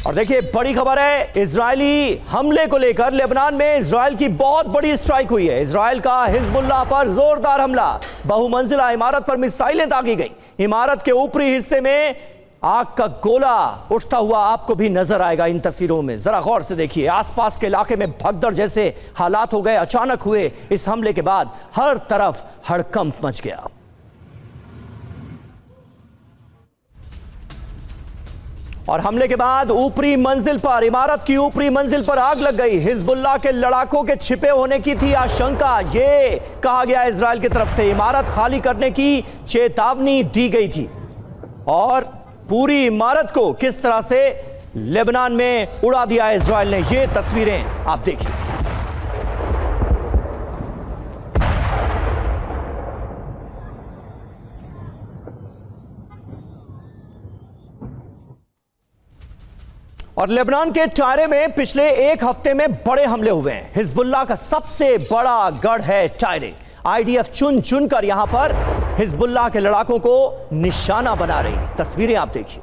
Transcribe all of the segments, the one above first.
और देखिए बड़ी खबर है, इजरायली हमले को लेकर लेबनान में इजरायल की बहुत बड़ी स्ट्राइक हुई है। इजरायल का हिजबुल्लाह पर जोरदार हमला, बहुमंजिला इमारत पर मिसाइलें दागी गई। इमारत के ऊपरी हिस्से में आग का गोला उठता हुआ आपको भी नजर आएगा इन तस्वीरों में। जरा गौर से देखिए, आसपास के इलाके में भगदड़ जैसे हालात हो गए। अचानक हुए इस हमले के बाद हर तरफ हड़कंप मच गया। और हमले के बाद ऊपरी मंजिल पर, इमारत की ऊपरी मंजिल पर आग लग गई। हिजबुल्लाह के लड़ाकों के छिपे होने की थी आशंका। ये कहा गया इजरायल की तरफ से इमारत खाली करने की चेतावनी दी गई थी। और पूरी इमारत को किस तरह से लेबनान में उड़ा दिया इजरायल ने, ये तस्वीरें आप देखिए। और लेबनान के टायरे में पिछले एक हफ्ते में बड़े हमले हुए हैं। हिजबुल्लाह का सबसे बड़ा गढ़ है टायरे। आईडीएफ चुन चुनकर यहां पर हिजबुल्लाह के लड़ाकों को निशाना बना रही है। तस्वीरें आप देखिए।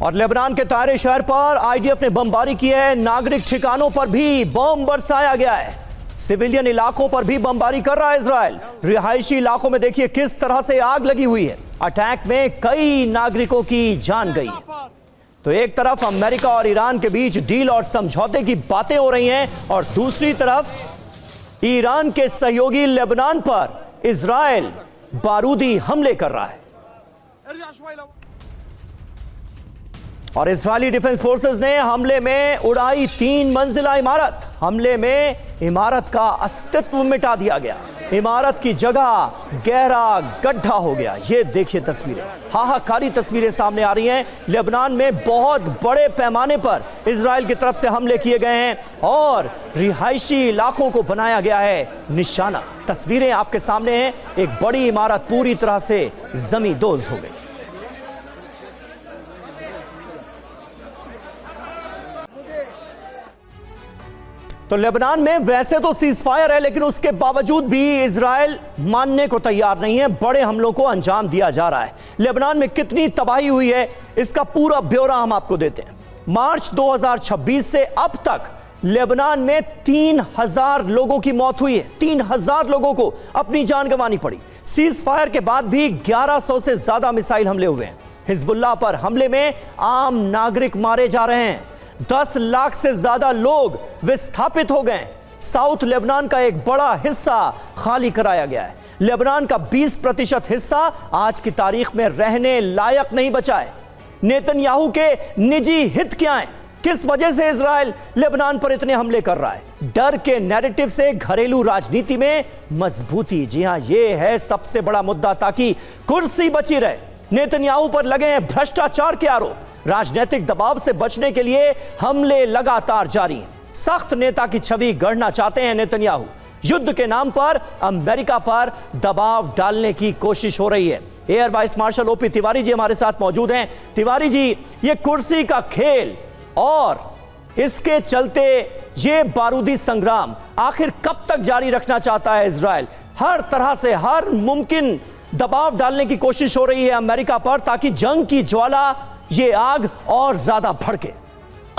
और लेबनान के टायरे शहर पर आईडीएफ ने बमबारी की है। नागरिक ठिकानों पर भी बम बरसाया गया है। सिविलियन इलाकों पर भी बमबारी कर रहा है इजरायल। रिहायशी इलाकों में देखिए किस तरह से आग लगी हुई है। अटैक में कई नागरिकों की जान गई। तो एक तरफ अमेरिका और ईरान के बीच डील और समझौते की बातें हो रही हैं, और दूसरी तरफ ईरान के सहयोगी लेबनान पर इजरायल बारूदी हमले कर रहा है। और इजरायली डिफेंस फोर्सेस ने हमले में उड़ाई 3 मंजिला इमारत। हमले में इमारत का अस्तित्व मिटा दिया गया। इमारत की जगह गहरा गड्ढा हो गया। ये देखिए तस्वीरें, हाहाकारी तस्वीरें सामने आ रही हैं। लेबनान में बहुत बड़े पैमाने पर इजरायल की तरफ से हमले किए गए हैं और रिहायशी इलाकों को बनाया गया है निशाना। तस्वीरें आपके सामने हैं। एक बड़ी इमारत पूरी तरह से जमींदोज हो गई। तो लेबनान में वैसे तो सीजफायर है, लेकिन उसके बावजूद भी इजरायल मानने को तैयार नहीं है। बड़े हमलों को अंजाम दिया जा रहा है। लेबनान में कितनी तबाही हुई है, इसका पूरा ब्यौरा हम आपको देते हैं। मार्च 2026 से अब तक लेबनान में 3000 लोगों की मौत हुई है। 3000 लोगों को अपनी जान गंवानी पड़ी। सीजफायर के बाद भी 1100 से ज्यादा मिसाइल हमले हुए हैं। हिजबुल्लाह पर हमले में आम नागरिक मारे जा रहे हैं। 10 लाख से ज्यादा लोग विस्थापित हो गए। साउथ लेबनान का एक बड़ा हिस्सा खाली कराया गया है। लेबनान का 20% हिस्सा आज की तारीख में रहने लायक नहीं बचा है। नेतन्याहू के निजी हित क्या हैं? किस वजह से इजरायल लेबनान पर इतने हमले कर रहा है? डर के नैरेटिव से घरेलू राजनीति में मजबूती। जी हां, यह है सबसे बड़ा मुद्दा, ताकि कुर्सी बची रहे। नेतन्याहू पर लगे हैं भ्रष्टाचार के आरोप। राजनीतिक दबाव से बचने के लिए हमले लगातार जारी हैं। सख्त नेता की छवि गढ़ना चाहते हैं नेतन्याहू। युद्ध के नाम पर अमेरिका पर दबाव डालने की कोशिश हो रही है। Air vice marshal OP Tiwari ji हमारे साथ मौजूद हैं। तिवारी जी, ये कुर्सी का खेल और इसके चलते ये बारूदी संग्राम आखिर कब तक जारी रखना चाहता है इजरायल? हर तरह से हर मुमकिन दबाव डालने की कोशिश हो रही है अमेरिका पर, ताकि जंग की ज्वाला, ये आग और ज्यादा भड़के।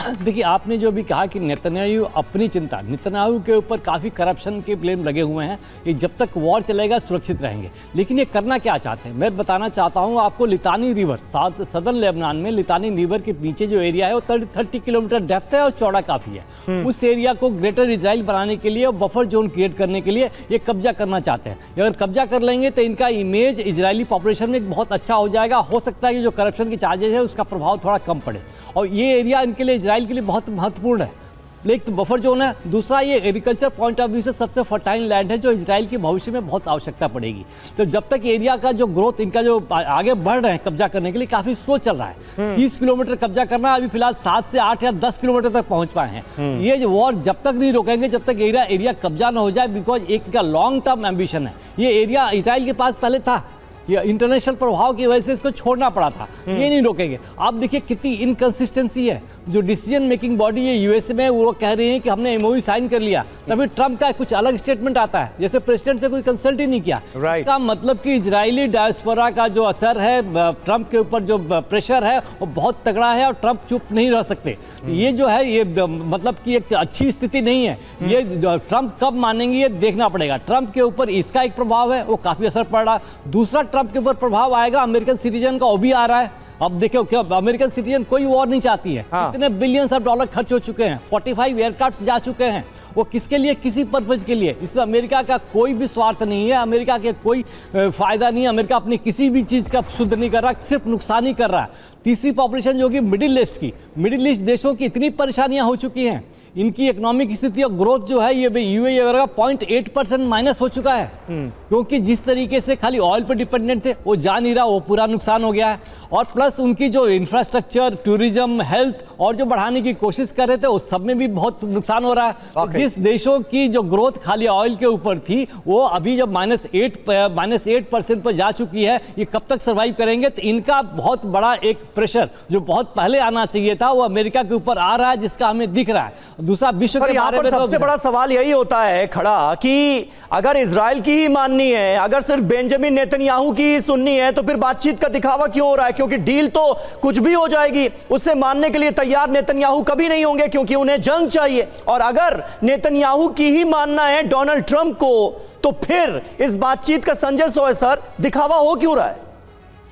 देखिए, आपने जो भी कहा कि नेतन्याहू अपनी चिंता, नेतन्याहू के ऊपर काफ़ी करप्शन के ब्लेम लगे हुए हैं कि जब तक वॉर चलेगा सुरक्षित रहेंगे। लेकिन ये करना क्या चाहते हैं, मैं बताना चाहता हूँ आपको। लितानी रिवर, सदर्न लेबनान में लितानी रिवर के नीचे जो एरिया है वो 30 किलोमीटर डेप्थ है और चौड़ा काफ़ी है। उस एरिया को ग्रेटर इजराइल बनाने के लिए और बफर जोन क्रिएट करने के लिए ये कब्जा करना चाहते हैं। अगर कब्जा कर लेंगे तो इनका इमेज इजरायली पॉपुलेशन में बहुत अच्छा हो जाएगा। हो सकता है कि जो करप्शन के चार्जेस है उसका प्रभाव थोड़ा कम पड़े, और ये एरिया इनके लिए, इजराइल के लिए बहुत महत्वपूर्ण है। एक तो बफर जोन है, दूसरा ये एग्रीकल्चर पॉइंट ऑफ व्यू से सबसे फर्टाइल लैंड है जो इजराइल के भविष्य में बहुत आवश्यकता पड़ेगी। तो जब तक एरिया का जो ग्रोथ, इनका जो आगे बढ़ रहे हैं कब्जा करने के लिए, काफी स्लो चल रहा है। 30 किलोमीटर कब्जा करना, अभी फिलहाल 7 से 8 या 10 किलोमीटर तक पहुंच पाए हैं। ये वॉर जब तक नहीं रोकेंगे, जब तक एरिया कब्जा ना हो जाए, बिकॉज एक का लॉन्ग टर्म एम्बिशन है। ये एरिया इजराइल के पास पहले था, ये इंटरनेशनल प्रभाव की वजह से इसको छोड़ना पड़ा था, ये नहीं रोकेंगे। आप देखिए कितनी इनकंसिस्टेंसी है। जो डिसीजन मेकिंग बॉडी है यूएसए में, वो कह रही है कि हमने एमओयू साइन कर लिया, तभी ट्रंप का कुछ अलग स्टेटमेंट आता है, जैसे प्रेसिडेंट से कोई कंसल्ट ही नहीं किया। इसका मतलब कि इजरायली डायस्पोरा का जो असर है, ट्रंप के ऊपर जो प्रेशर है वो बहुत तगड़ा है और ट्रंप चुप नहीं रह सकते। ये जो है ये मतलब कि एक अच्छी स्थिति नहीं है। ये ट्रंप कब मानेंगे ये देखना पड़ेगा। ट्रंप के ऊपर इसका एक प्रभाव है, वो काफी असर पड़ रहा है। दूसरा ट्रंप के ऊपर प्रभाव आएगा अमेरिकन सिटीजन का, वो भी आ रहा है। अब देखो क्या अमेरिकन सिटीजन कोई वॉर नहीं चाहती है। कितने बिलियंस ऑफ डॉलर खर्च हो चुके हैं, 45 एयरक्राफ्ट जा चुके हैं। वो किसके लिए? किसी पर्पज के लिए। इसमें अमेरिका का कोई भी स्वार्थ नहीं है, अमेरिका के कोई फायदा नहीं है। अमेरिका अपनी किसी भी चीज़ का शुद्ध नहीं कर रहा, सिर्फ नुकसान ही कर रहा है। तीसरी पॉपुलेशन जो कि मिडिल ईस्ट की, मिडिल ईस्ट देशों की इतनी परेशानियां हो चुकी हैं, इनकी इकोनॉमिक स्थिति और ग्रोथ जो है ये यूएई वगैरह 0.8% माइनस हो चुका है, क्योंकि जिस तरीके से खाली ऑयल पर डिपेंडेंट थे वो जा नहीं रहा, वो पूरा नुकसान हो गया है। और प्लस उनकी जो इंफ्रास्ट्रक्चर, टूरिज्म, हेल्थ और जो बढ़ाने की कोशिश कर रहे थे उस सब में भी बहुत नुकसान हो रहा है। जिस देशों की जो ग्रोथ खाली ऑयल के ऊपर थी वो अभी जब -8% पर जा चुकी है, ये कब तक सर्वाइव करेंगे? तो इनका बहुत बड़ा एक प्रेशर जो बहुत पहले आना चाहिए था वो अमेरिका के ऊपर आ रहा है, जिसका हमें दिख रहा है। दूसरा विश्व के बारे में सबसे बड़ा सवाल यही होता है खड़ा कि अगर इजराइल की ही माननी है, अगर सिर्फ बेंजामिन नेतन्याहू की ही सुननी है, तो फिर बातचीत का दिखावा क्यों हो रहा है? क्योंकि डील तो कुछ भी हो जाएगी, उससे मानने के लिए तैयार नेतन्याहू कभी नहीं होंगे, क्योंकि उन्हें जंग चाहिए। और अगर नेतन्याहू की ही मानना है डोनाल्ड ट्रंप को, तो फिर इस बातचीत का संजय सोए सर दिखावा हो क्यों रहा है?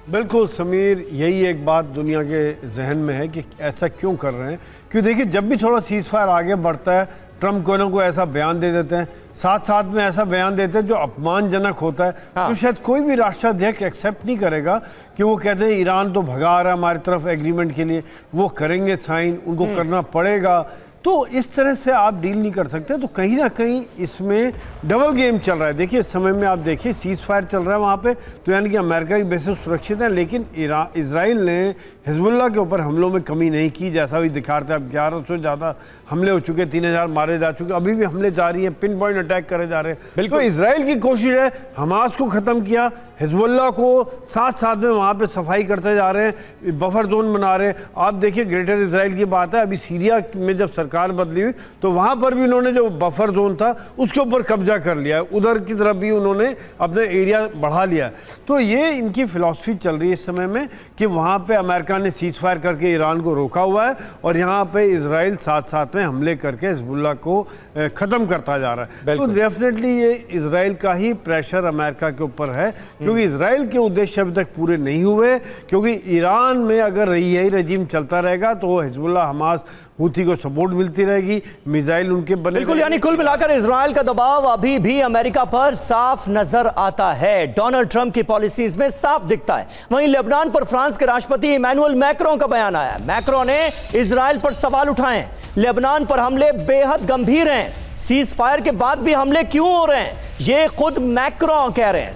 बिल्कुल समीर, यही एक बात दुनिया के जहन में है कि ऐसा क्यों कर रहे हैं। क्यों देखिए, जब भी थोड़ा सीज फायर आगे बढ़ता है, ट्रंप को ना कोई ऐसा बयान दे देते हैं, साथ साथ में ऐसा बयान देते हैं जो अपमानजनक होता है। तो शायद कोई भी राष्ट्राध्यक्ष एक्सेप्ट नहीं करेगा कि वो कहते हैं ईरान तो भगा रहा है हमारी तरफ एग्रीमेंट के लिए, वो करेंगे साइन, उनको करना पड़ेगा। तो इस तरह से आप डील नहीं कर सकते। तो कहीं ना कहीं इसमें डबल गेम चल रहा है। देखिए इस समय में आप देखिए सीज फायर चल रहा है वहाँ पे, तो यानी कि अमेरिका की बेसिस सुरक्षित है, लेकिन इजराइल ने हिजबुल्लाह के ऊपर हमलों में कमी नहीं की, जैसा भी दिखा रहे थे। अब 1100 ज़्यादा हमले हो चुके, 3000 मारे जा चुके, अभी भी हमले जारी हैं, पिन पॉइंट अटैक करे जा रहे हैं। तो इजराइल की कोशिश है हमास को ख़त्म किया, हिजबुल्लाह को साथ साथ में वहाँ पे सफाई करते जा रहे हैं, बफर जोन बना रहे हैं। आप देखिए ग्रेटर इजराइल की बात है, अभी सीरिया में जब सरकार बदली हुई तो वहाँ पर भी उन्होंने जो बफर जोन था उसके ऊपर कब्जा कर लिया है, उधर की तरफ भी उन्होंने अपने एरिया बढ़ा लिया। तो ये इनकी फिलॉसफी चल रही है इस समय में कि वहाँ पे अमेरिका ने सीज फायर करके ईरान को रोका हुआ है और यहाँ पे इजराइल साथ साथ में हमले करके हिजबुल्लाह को ख़त्म करता जा रहा है। तो डेफिनेटली ये इजराइल का ही प्रेशर अमेरिका के ऊपर है, क्योंकि इजराइल के उद्देश्य अभी तक पूरे नहीं हुए। क्योंकि ईरान में अगर यही रजीम चलता रहेगा तो वो हिजबुल्लाह, हमास, हूथी को सपोर्ट मिलती रहेगी, मिसाइल उनके बने। बिल्कुल, यानी कुल मिलाकर इजराइल का दबाव अभी भी अमेरिका पर साफ नजर आता है, डोनाल्ड ट्रंप की पॉलिसीज में साफ दिखता है। वहीं लेबनान पर फ्रांस के राष्ट्रपति इमैनुअल मैक्रों का बयान आया। मैक्रों ने इजराइल पर सवाल उठाए, लेबनान पर हमले बेहद गंभीर हैं, सीज फायर के बाद भी हमले क्यों हो रहे हैं, ये खुद मैक्रों कह रहे हैं।